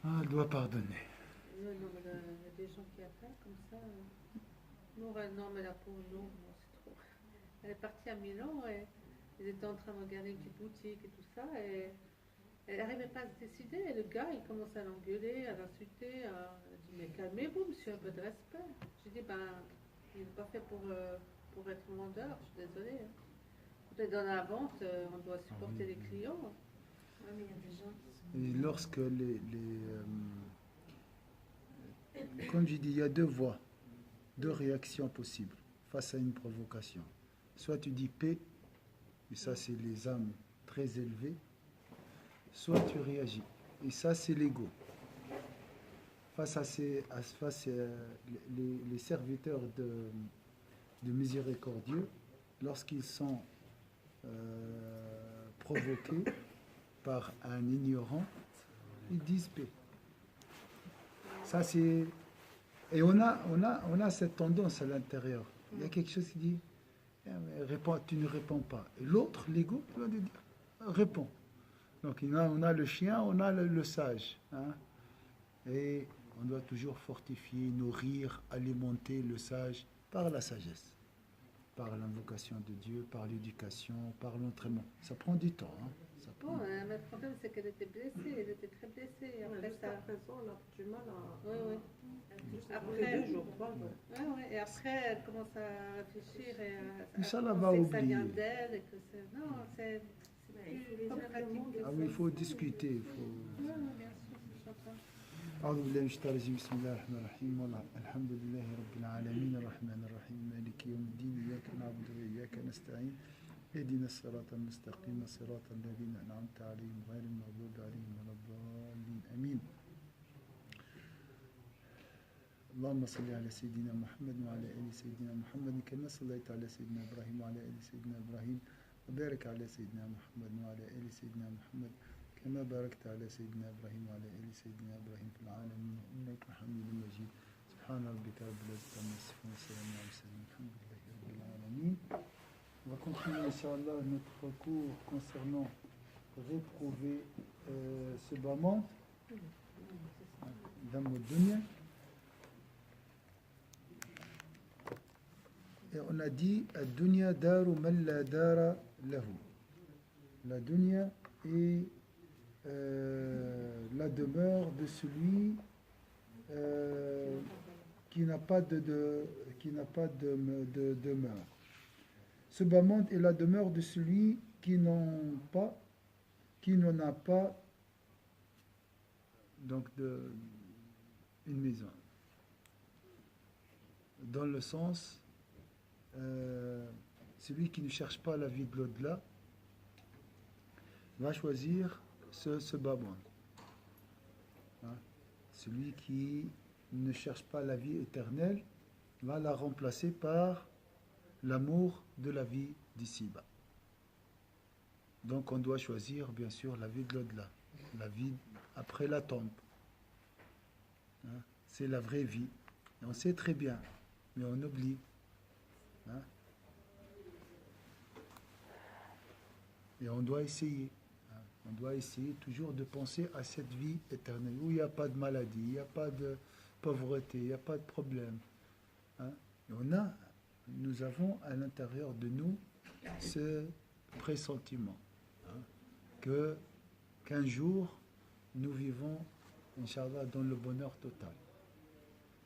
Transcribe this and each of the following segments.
Ah, elle doit pardonner. Non, non, mais il y a des gens qui appellent comme ça. Non, non, mais la pauvre, non, non, c'est trop. Elle est partie à Milan et ils étaient en train de regarder une petite boutique et tout ça. Et elle n'arrivait pas à se décider. Et le gars, il commence à l'engueuler, à l'insulter. Elle dit, mais calmez-vous, monsieur, un peu de respect. J'ai dit, ben, il n'est pas fait pour être vendeur, je suis désolée. Hein. Quand on est dans la vente, on doit Ah supporter oui, les oui. clients. Ouais, mais il y a des gens qui Et sont. lorsque comme je dis, il y a deux voies, deux réactions possibles face à une provocation. Soit tu dis paix, et ça c'est les âmes très élevées, soit tu réagis. Et ça c'est l'ego. Face à les serviteurs de miséricordieux, lorsqu'ils sont provoqués par un ignorant, ils disent paix. Ça c'est et on a cette tendance à l'intérieur. Il y a quelque chose qui dit eh, mais tu ne réponds pas. Et l'autre, l'ego, il va lui dire réponds. Donc on a le chien, on a le sage. Hein. Et on doit toujours fortifier, nourrir, alimenter le sage par la sagesse, par l'invocation de Dieu, par l'éducation, par l'entraînement. Ça prend du temps. Hein. Ça prend Bon, du mais le problème, c'est qu'elle était blessée. Elle était très blessée. Et après, jusqu'à ça. présent, on a du mal Oui, oui. à. Après, 2 jours, 3 jours. ouais, ouais. Et après, elle commence à réfléchir et Inch'Allah à va penser que ça vient oublier. d'elle et que c'est. Non, c'est Mais il faut plus les problématique que Ah ça. oui, il faut discuter. Il faut... Oui, oui, bien sûr, j'entends. أعوذ بالله من الشيطان الرجيم بسم الله الرحمن الرحيم الحمد لله رب العالمين الرحمن الرحيم مالك يوم الدين إياك نعبد وإياك نستعين اهدنا الصراط المستقيم صراط الذين أنعمت عليهم غير المغضوب عليهم ولا الضالين آمين اللهم صل على سيدنا محمد وعلى آل سيدنا محمد كما صليت على سيدنا إبراهيم وعلى آل سيدنا إبراهيم وبارك على سيدنا محمد وعلى آل سيدنا محمد كما باركت على سيدنا إبراهيم وعلى آل سيدنا إبراهيم في العالمين إنك حميد مجيد سبحان ربك رب العزة عما يصفون وسلام على المرسلين الحمد لله رب العالمين. On va continuer, Inch'Allah, notre cours concernant réprouver ce bas monde, Dam al-Dunya. Et on a dit Ad-Dunya daru man la dara lahu. La Dunya est la demeure de celui qui n'a pas de demeure. Ce bas monde est la demeure de celui qui n'en a pas donc une maison. Dans le sens, celui qui ne cherche pas la vie de l'au-delà va choisir ce bas monde. Hein? Celui qui ne cherche pas la vie éternelle va la remplacer par l'amour de la vie d'ici-bas. Donc on doit choisir bien sûr la vie de l'au-delà, la vie après la tombe. Hein? C'est la vraie vie. Et on sait très bien, mais on oublie. Hein? Et on doit essayer. On doit essayer toujours de penser à cette vie éternelle où il n'y a pas de maladie, il n'y a pas de pauvreté, il n'y a pas de problème. Hein? Et nous avons à l'intérieur de nous ce pressentiment qu'un jour nous vivons, Inch'Allah, dans le bonheur total.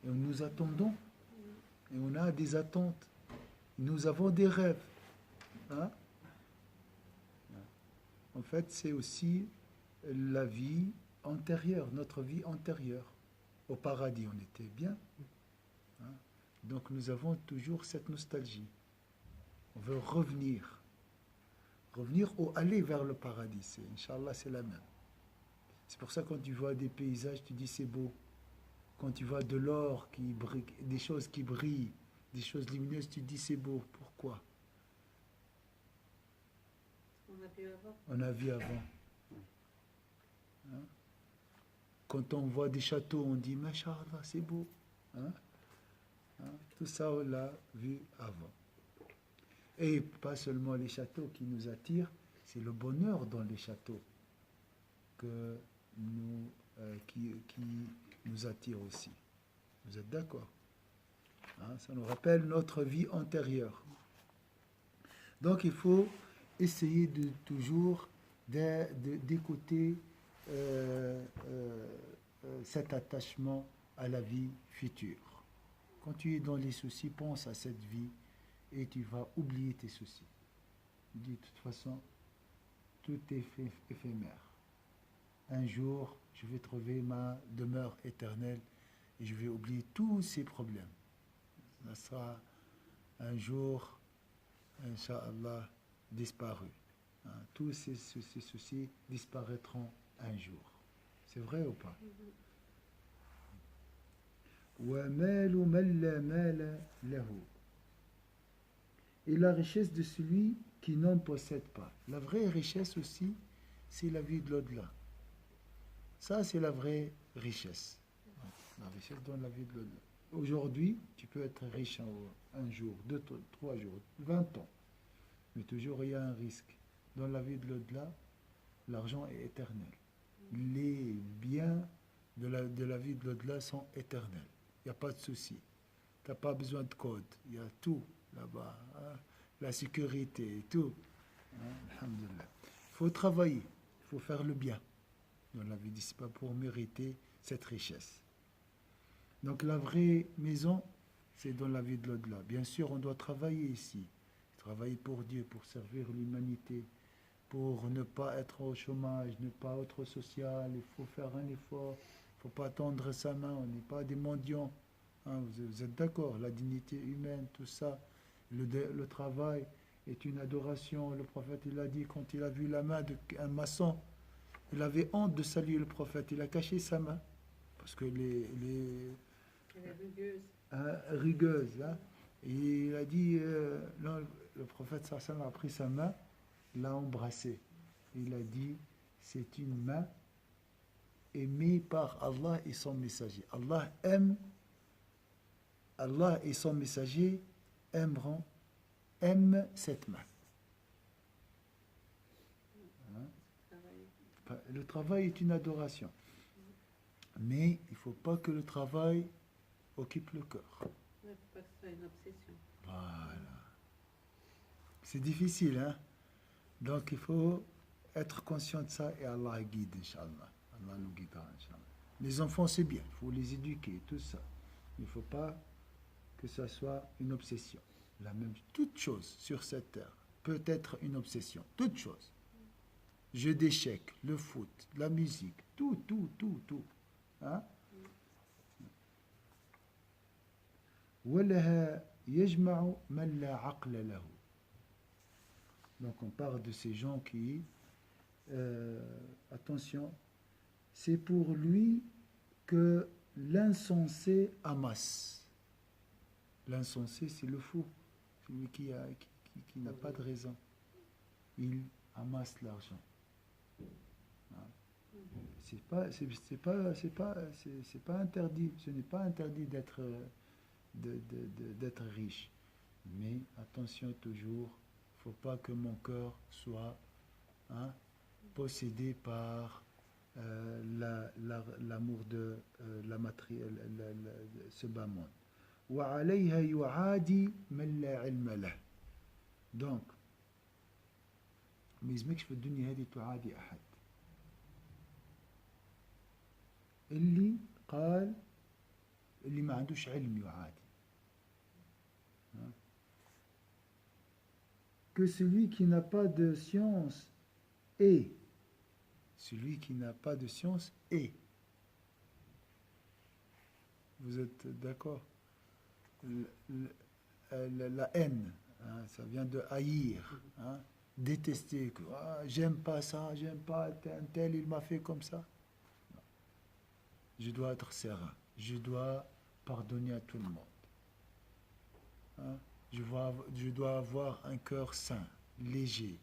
Et nous attendons, et on a des attentes, nous avons des rêves. Hein? En fait, c'est aussi la vie antérieure, notre vie antérieure. Au paradis, on était bien. Hein? Donc nous avons toujours cette nostalgie. On veut revenir ou aller vers le paradis. Inch'Allah, c'est la même. C'est pour ça que quand tu vois des paysages, tu dis c'est beau. Quand tu vois de l'or qui brille, des choses qui brillent, des choses lumineuses, tu dis c'est beau. Pourquoi? On a vu avant. On a vu avant. Hein? Quand on voit des châteaux, on dit Masha'Allah, c'est beau. Hein? Hein? Tout ça, on l'a vu avant. Et pas seulement les châteaux qui nous attirent, c'est le bonheur dans les châteaux que nous qui nous attire aussi. Vous êtes d'accord? Hein, ça nous rappelle notre vie antérieure. Donc il faut essayer de toujours d'écouter cet attachement à la vie future. Quand tu es dans les soucis, pense à cette vie et tu vas oublier tes soucis. Dis, de toute façon, tout est éphémère. Un jour, je vais trouver ma demeure éternelle et je vais oublier tous ces problèmes. Ça sera un jour, Inch'Allah, disparu. Hein, tous ces soucis disparaîtront un jour. C'est vrai ou pas? وَمَالُ مَنْ لَا مَالَ لَهُ. Et la richesse de celui qui n'en possède pas. La vraie richesse aussi, c'est la vie de l'au-delà. Ça, c'est la vraie richesse. La richesse dans la vie de l'au-delà. Aujourd'hui, tu peux être riche un jour, 2, 3 jours, 20 ans. Mais toujours, il y a un risque. Dans la vie de l'au-delà, l'argent est éternel. Les biens de la vie de l'au-delà sont éternels. Il n'y a pas de souci. Tu n'as pas besoin de code. Il y a tout là-bas. Hein? La sécurité, tout. Hein? Alhamdulillah. Il faut travailler. Il faut faire le bien dans la vie d'ici-bas pour mériter cette richesse. Donc la vraie maison, c'est dans la vie de l'au-delà. Bien sûr, on doit travailler ici. Travailler pour Dieu, pour servir l'humanité, pour ne pas être au chômage, ne pas être social. Il faut faire un effort. Il ne faut pas tendre sa main. On n'est pas des mendiants. Hein, vous êtes d'accord? La dignité humaine, tout ça. Le travail est une adoration. Le prophète, il a dit, quand il a vu la main d'un maçon, il avait honte de saluer le prophète. Il a caché sa main. Parce que les rugueuses. Hein, et il a dit, non, le prophète sallam a pris sa main, l'a embrassée. Il a dit, c'est une main aimée par Allah et son messager. Allah et son messager aiment cette main. Hein? Le travail est une adoration. Mais il ne faut pas que le travail occupe le cœur. Il ne faut pas que ce soit une obsession. Voilà. C'est difficile, hein? Donc il faut être conscient de ça et Allah guide, Inch'Allah. Allah nous guidera, Inch'Allah. Les enfants, c'est bien, il faut les éduquer, tout ça. Il ne faut pas que ça soit une obsession. Toute chose sur cette terre peut être une obsession. Toute chose. Jeu d'échecs, le foot, la musique, tout. Hein? وَلَهَا يَجْمَعُ مَنْ لَا عَقْلَ لَهُ. Donc on parle de ces gens qui, attention, c'est pour lui que l'insensé amasse. L'insensé, c'est le fou, celui qui n'a pas de raison. Il amasse l'argent. C'est pas interdit. Ce n'est pas interdit d'être riche. Mais attention toujours, il ne faut pas que mon cœur soit possédé par l'amour de la matériel, ce bas monde. وعليها يعادي من لا علم له. Donc ما يلزمكش في الدنيا هذه تعادي أحد. اللي قال اللي ما عندوش علم يعادي. Que celui qui n'a pas de science est. Celui qui n'a pas de science est. Vous êtes d'accord? La haine, hein, ça vient de haïr, hein, détester, que j'aime pas ça, j'aime pas un tel, il m'a fait comme ça. Non. Je dois être serein, je dois pardonner à tout le monde. Hein, je dois avoir un cœur sain, léger,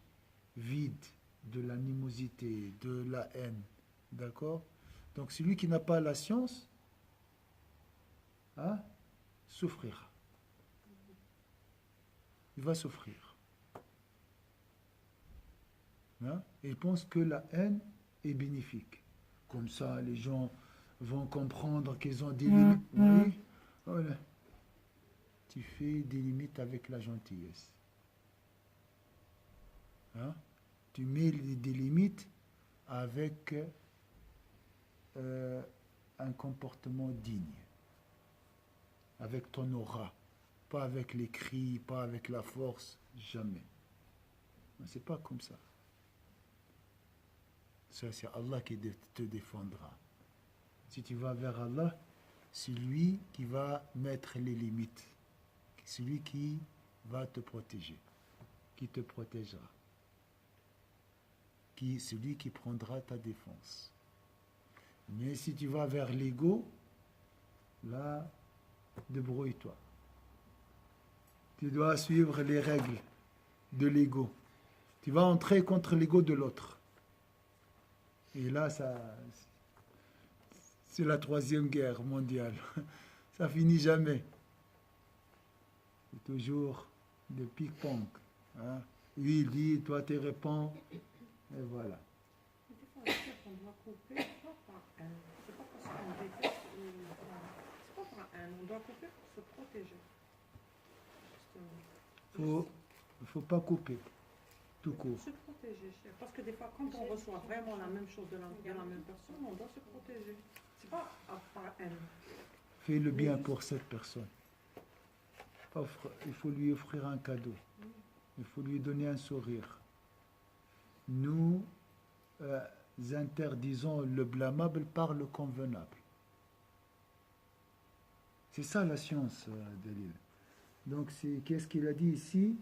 vide de l'animosité, de la haine. D'accord? Donc celui qui n'a pas la science, hein, souffrira. Il va souffrir. Hein? Et il pense que la haine est bénéfique. Comme ça, les gens vont comprendre qu'ils ont des limites. Oui, voilà. Tu fais des limites avec la gentillesse. Hein? Tu mets des limites avec un comportement digne, avec ton aura, pas avec les cris, pas avec la force, jamais. C'est pas comme ça. Ça, c'est Allah qui te défendra. Si tu vas vers Allah, c'est lui qui va mettre les limites. C'est lui qui va te protéger, qui te protégera. Celui qui prendra ta défense. Mais si tu vas vers l'ego, là, débrouille-toi. Tu dois suivre les règles de l'ego. Tu vas entrer contre l'ego de l'autre. Et là, c'est la 3e guerre mondiale. Ça finit jamais. C'est toujours de ping-pong. Hein? Lui, il dit, toi, tu réponds. Et voilà. Des fois, on dit qu'on doit couper, pas par un. C'est pas parce qu'on déteste c'est pas par un. On doit couper pour se protéger. Justement. Il faut pas couper, tout court. Se protéger. Parce que des fois, quand on reçoit vraiment la même chose de la même personne, on doit se protéger. C'est pas par haine. Fais le bien pour cette personne. Il faut lui offrir un cadeau. Il faut lui donner un sourire. Nous interdisons le blâmable par le convenable. C'est ça la science de l'île. Donc, qu'est-ce qu'il a dit ici?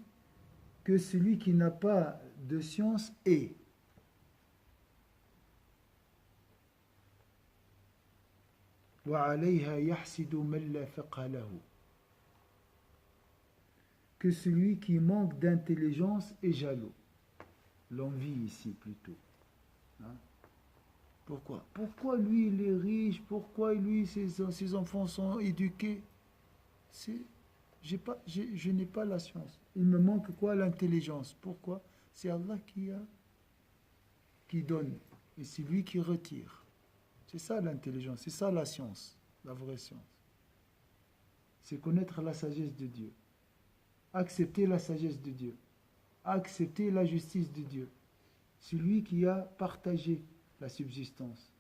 Que celui qui n'a pas de science est. وَعَلَيْهَا يَحْسِدُ مَنْ لَا فِقْهَ لَهُ. Que celui qui manque d'intelligence est jaloux. L'envie ici plutôt. Hein? Pourquoi? Pourquoi lui il est riche? Pourquoi lui ses enfants sont éduqués? Je n'ai pas la science. Il me manque quoi? L'intelligence. Pourquoi? C'est Allah qui donne et c'est lui qui retire. C'est ça l'intelligence, c'est ça la science, la vraie science. C'est connaître la sagesse de Dieu. Accepter la sagesse de Dieu. Accepter la justice de Dieu. C'est lui qui a partagé la subsistance.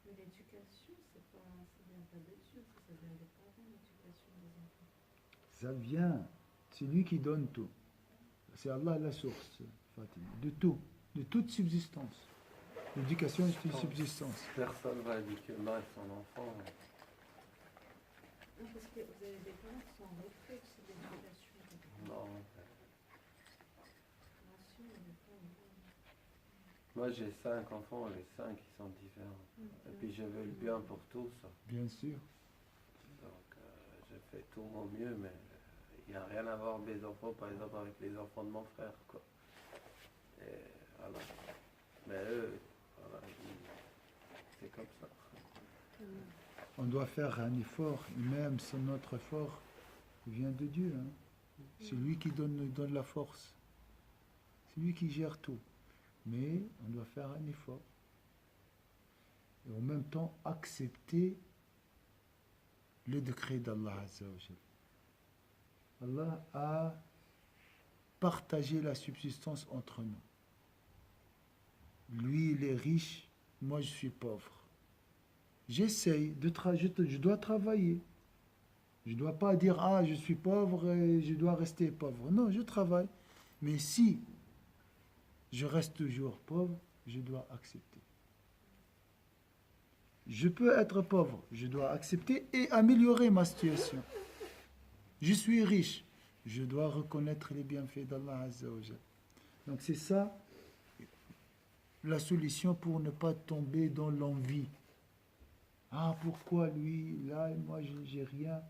Mais l'éducation, ça vient pas de Dieu, ça vient des parents, l'éducation des enfants. Ça vient, c'est lui qui donne tout. C'est Allah la source, Fatima, de tout, de toute subsistance. L'éducation est une subsistance. Personne ne va éduquer mal son enfant. Non, parce que vous avez des parents qui sont en retrait de l'éducation. Non. L'éducation, elle n'est pas bonne. Moi j'ai 5 enfants, les 5 ils sont différents. Et puis je veux le bien pour tous. Bien sûr. Donc je fais tout mon mieux, mais il n'y a rien à voir mes enfants, par exemple, avec les enfants de mon frère, quoi. Et voilà. Mais eux, voilà, c'est comme ça. On doit faire un effort, et même si notre effort vient de Dieu. Hein. C'est lui qui donne la force. C'est lui qui gère tout. Mais on doit faire un effort. Et en même temps, accepter le décret d'Allah Azza wa Jal. Allah a partagé la subsistance entre nous. Lui, il est riche, moi, je suis pauvre. J'essaye, je dois travailler. Je ne dois pas dire, ah, je suis pauvre et je dois rester pauvre. Non, je travaille. Mais si je reste toujours pauvre, je dois accepter. Je peux être pauvre, je dois accepter et améliorer ma situation. Je suis riche, je dois reconnaître les bienfaits d'Allah Azza wa Jal. Donc c'est ça la solution pour ne pas tomber dans l'envie. Ah, pourquoi lui, là, et moi, j'ai rien.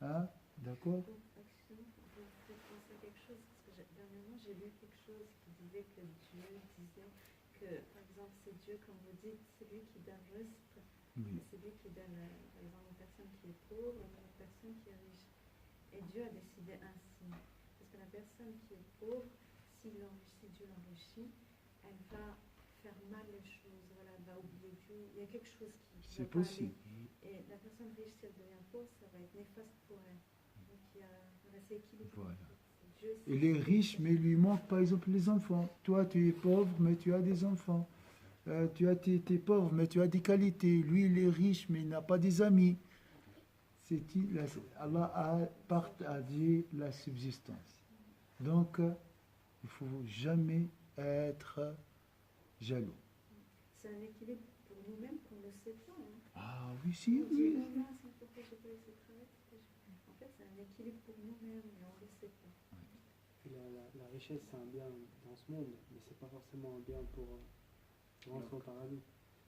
Hein? D'accord? Excusez-moi, vous faites penser à quelque chose, parce que dernièrement, j'ai lu quelque chose qui disait que Dieu disait que, par exemple, c'est Dieu, comme vous dites, c'est lui qui donne le risque. Oui. C'est lui qui donne, par exemple, une personne qui est pauvre et une personne qui est riche. Et Dieu a décidé ainsi. Parce que la personne qui est pauvre, si Dieu l'enrichit, elle va faire mal les choses, voilà, elle va oublier Dieu. Il y a quelque chose qui C'est va pas aller. possible. Et la personne riche, si elle devient pauvre, ça va être néfaste pour elle. Donc il y a, voilà, c'est équilibré. Voilà. C'est Dieu, Il est riche, mais il lui manque par exemple les enfants. Toi, tu es pauvre, mais tu as des enfants. T'es pauvre, mais tu as des qualités. Lui, il est riche, mais il n'a pas des amis. Allah a partagé la subsistance. Donc, il ne faut jamais être jaloux. C'est un équilibre pour nous-mêmes qu'on ne sait pas. Hein. Ah oui, si, On dit, oui. oh mince, pourquoi j'ai pas laissé travailler. En fait, c'est un équilibre pour nous-mêmes, mais on ne le sait pas. Puis la richesse, c'est un bien dans ce monde, mais c'est pas forcément un bien pour rentrer au paradis.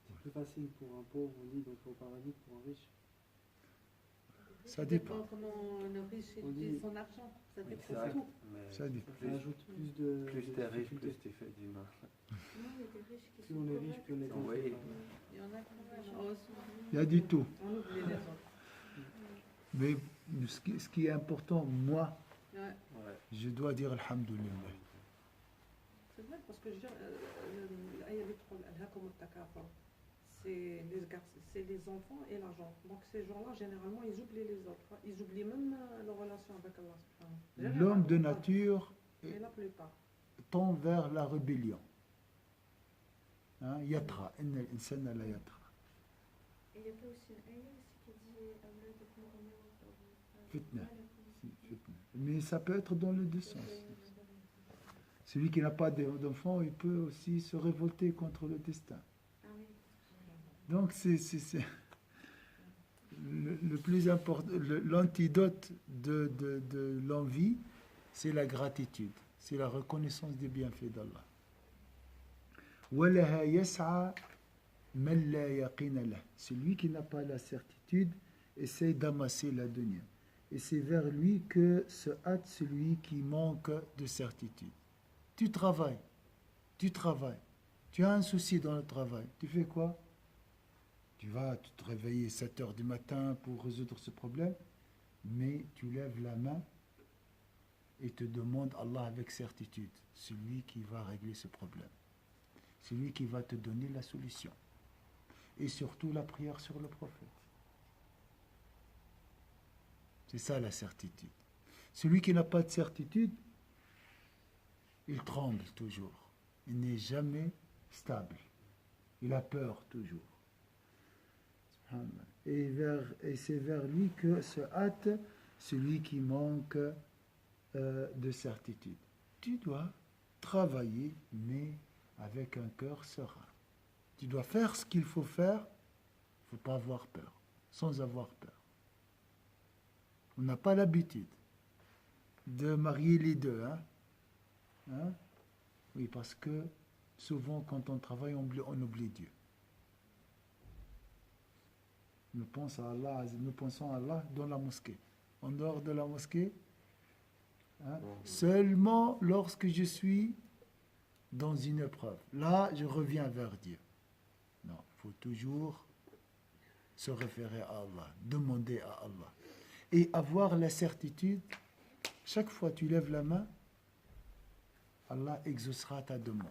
C'est plus facile pour un pauvre, on dit, d'entrer au paradis que pour un riche. Ça dépend. Comment le riche On dit- utilise son argent. Ça dépend de Exact, tout. mais Ça dépend. Ça ajoute plus de. plus de t'es riche, difficultés. plus tu fais du mal. Non, il y a des riches qui Plus sont on est riche, plus on est corrects. Oui. content. Il y en a quand même. Heureusement. Il y a du tout. On oublie les autres. Mais ce qui est important, moi, Ouais. Ouais. je dois dire Alhamdulillah. C'est vrai, parce que je veux dire, l'aya des trois, al-hakum al-takafur, c'est les enfants et l'argent. Donc ces gens-là, généralement, ils oublient les autres. Hein. Ils oublient même leur relation avec Allah. Subhanahu. L'homme de Généralement, nature Et la plupart. tend vers la rébellion. Hein, Yatra, inna al-insana la yatra. Et il n'y a pas aussi une ayah aussi qui dit Fitna. Mais ça peut être dans les deux sens. Celui qui n'a pas d'enfant, il peut aussi se révolter contre le destin. Ah oui. Donc, le plus important, l'antidote de l'envie, c'est la gratitude, c'est la reconnaissance des bienfaits d'Allah. وَلَهَا يَسْعَى مَنْ لَا يَقِينَ لَهُ. Celui qui n'a pas la certitude essaie d'amasser la dunya. Et c'est vers lui que se hâte celui qui manque de certitude. Tu travailles, tu as un souci dans le travail, tu fais quoi? Tu vas te réveiller 7 heures du matin pour résoudre ce problème, mais tu lèves la main et te demandes Allah avec certitude, celui qui va régler ce problème, celui qui va te donner la solution. Et surtout la prière sur le prophète. C'est ça la certitude. Celui qui n'a pas de certitude, il tremble toujours. Il n'est jamais stable. Il a peur toujours. Et c'est vers lui que se hâte celui qui manque de certitude. Tu dois travailler, mais avec un cœur serein. Tu dois faire ce qu'il faut faire, il ne faut pas avoir peur, sans avoir peur. On n'a pas l'habitude de marier les deux. Hein? Oui, parce que souvent, quand on travaille, on oublie Dieu. Nous pensons à Allah dans la mosquée. En dehors de la mosquée, seulement lorsque je suis dans une épreuve. Là, je reviens vers Dieu. Non, il faut toujours se référer à Allah, demander à Allah. Et avoir la certitude, chaque fois que tu lèves la main, Allah exaucera ta demande.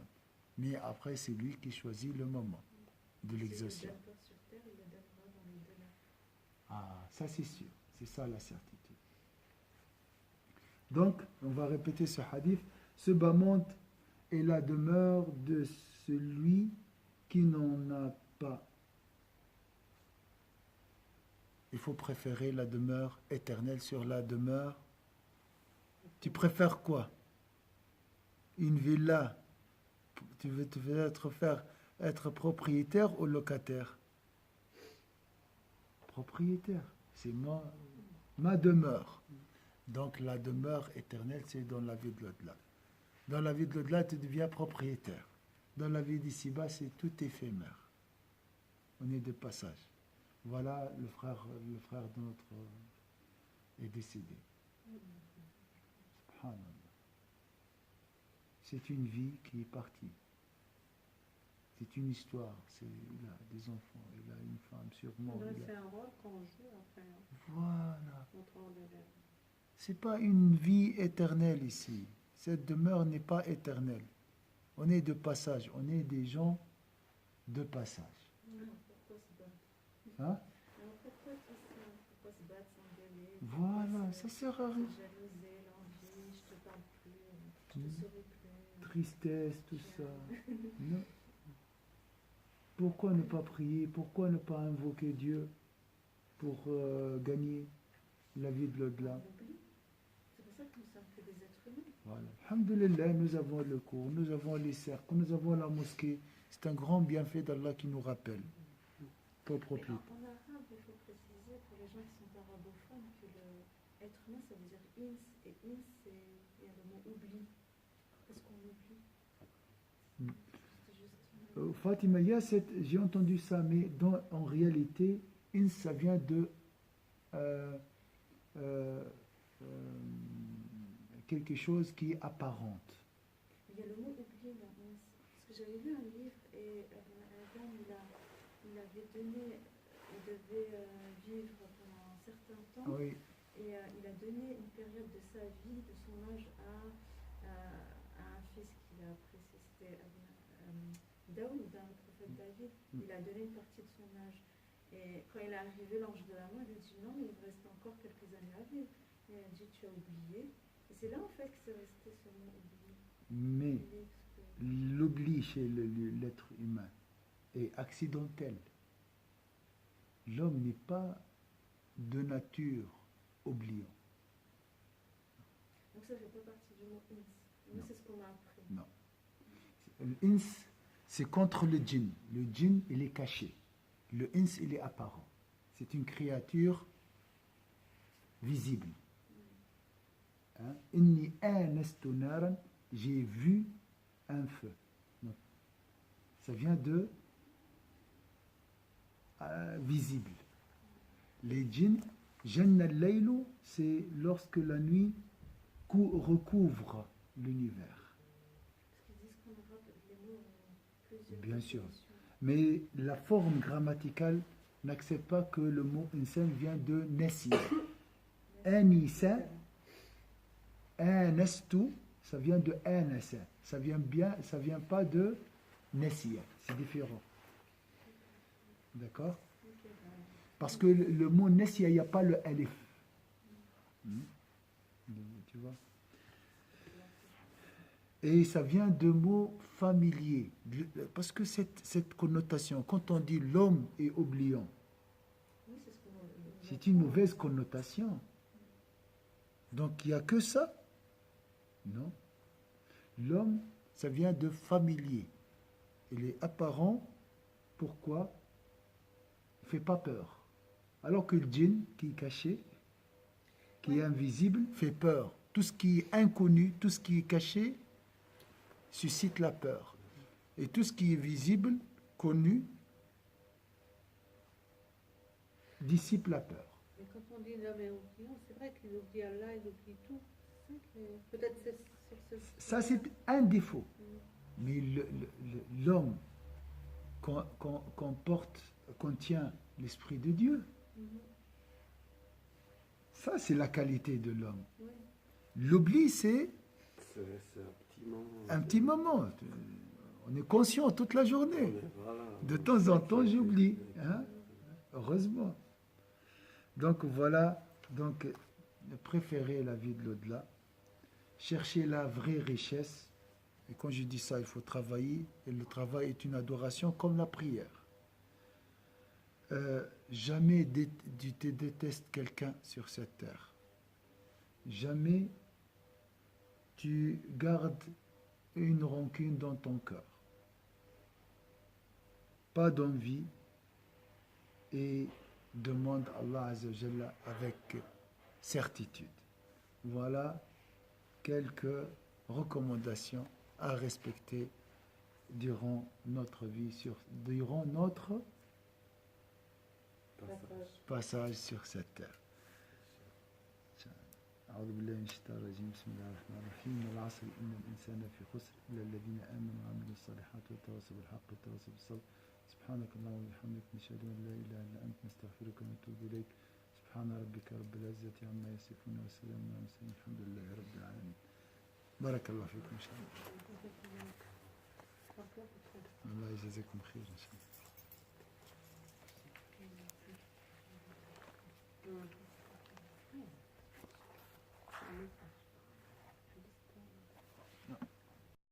Mais après, c'est lui qui choisit le moment de l'exaucement. Ah, ça c'est sûr. C'est ça la certitude. Donc, on va répéter ce hadith. Ce bas monde est la demeure de celui qui n'en a pas. Il faut préférer la demeure éternelle sur la demeure. Tu préfères quoi? Une villa? Tu veux être propriétaire ou locataire? Propriétaire. C'est ma demeure. Donc la demeure éternelle, c'est dans la vie de l'au-delà. Dans la vie de l'au-delà, tu deviens propriétaire. Dans la vie d'ici-bas, c'est tout éphémère. On est de passage. Voilà, le frère de notre est décédé. Subhanallah. C'est une vie qui est partie. C'est une histoire. Il a des enfants, il a une femme sûrement. C'est un rôle qu'on joue après. Voilà. Notre rôle de l'air. C'est pas une vie éternelle ici. Cette demeure n'est pas éternelle. On est de passage. On est des gens de passage. Alors pourquoi se battre? Hein? Alors pourquoi tout ça? Pourquoi se battre, s'engueuler? Voilà, ça sert à Se rien. jalouser, l'envie, je te parle plus, je te souris plus. Tristesse, tout ça. Non. Pourquoi ne pas prier? Pourquoi ne pas invoquer Dieu pour gagner la vie de l'au-delà? On oublie. C'est pour ça que nous sommes que des êtres humains. Voilà. Alhamdulillah, nous avons le cours, nous avons les cercles, nous avons la mosquée. C'est un grand bienfait d'Allah qui nous rappelle. Propre Mais plus. en arabe, il faut préciser pour les gens qui sont arabophones que le être humain, ça veut dire ins, et ins, il y a le mot oubli. Parce qu'on oublie. Mm. C'est juste. Fatima, j'ai entendu ça, mais en réalité, ça vient de euh, euh, quelque chose qui est apparente. Il y a le mot oublier là. Parce que j'avais lu un livre et Adam, il avait donné, il devait vivre pendant un certain temps. Oui, Et il a donné une période de sa vie, de son âge, à un fils qu'il a apprécié. C'était Daoud, le prophète David. Il a donné une partie de son âge. Et quand il est arrivé, l'ange de la mort, il lui dit non, mais il vous reste encore quelques années à vivre. Et il a dit tu as oublié. Et c'est là en fait que c'est resté ce mot oublié. mais Oublié, parce que- l'oubli chez l'être humain est accidentel. L'homme n'est pas de nature oubliant. Donc ça fait pas partie du mot ins. Nous, Non. c'est ce qu'on a appris. Non. L'ins, c'est contre le djinn. Le djinn, il est caché. Le ins, il est apparent. C'est une créature visible. Hein? Inni anastu naran, j'ai vu un feu. Non. Ça vient de visible. Les djinns, janna al-laylu, c'est lorsque la nuit recouvre l'univers. Parce qu'ils disent qu'en arabe, les mots ont plusieurs Bien sûr. définitions. Mais la forme grammaticale n'accepte pas que le mot insan vient de nasiya. Anisa, anastu, ça vient de anasa. Ça vient pas de nasiya. C'est différent. D'accord? Parce que le mot nasiya, il n'y a pas le alif. Tu vois? Et ça vient de mots familiers. Parce que cette connotation, quand on dit l'homme est oubliant, Oui, c'est ce qu'on c'est une mauvaise connotation. Donc il n'y a que ça? Non. L'homme, ça vient de familier. Il est apparent. Pourquoi? Il ne fait pas peur. Alors que le djinn, qui est caché, qui est invisible, fait peur. Tout ce qui est inconnu, tout ce qui est caché, suscite la peur. Et tout ce qui est visible, connu, dissipe la peur. Mais quand on dit l'homme est oubliant, c'est vrai qu'il oublie Allah, il oublie tout. C'est ça que- Peut-être c'est sur ce. Ça, c'est un défaut. Mais l'homme contient l'Esprit de Dieu. Ça, c'est la qualité de l'homme. Oui. L'oubli, c'est C'est un petit moment. un petit moment. On est conscient toute la journée. Voilà. De temps en temps, j'oublie. Hein? Heureusement. Donc voilà, donc préférez la vie de l'au-delà. Cherchez la vraie richesse. Et quand je dis ça, il faut travailler. Et le travail est une adoration comme la prière. Jamais tu détestes quelqu'un sur cette terre. Jamais tu gardes une rancune dans ton cœur. Pas d'envie et demande à Allah Azza wa Jalla avec certitude. Voilà quelques recommandations à respecter durant notre vie, durant notre passage sur cette terre. أعوذ بالله من الشيطان الرجيم بسم الله الرحمن الرحيم والعصر إن الإنسان لفي خسر إلا الذين آمنوا وعملوا الصالحات وتواصوا بالحق وتواصوا بالصبر سبحانك اللهم وبحمدك نشهد أن لا إله إلا أنت نستغفرك ونتوب إليك سبحان ربك رب العزة عما يصفون وسلام على المرسلين الحمد لله رب العالمين بارك الله فيكم إن شاء الله. Franchement, c'est ça. Allah, je les ai compris. Inch'Allah.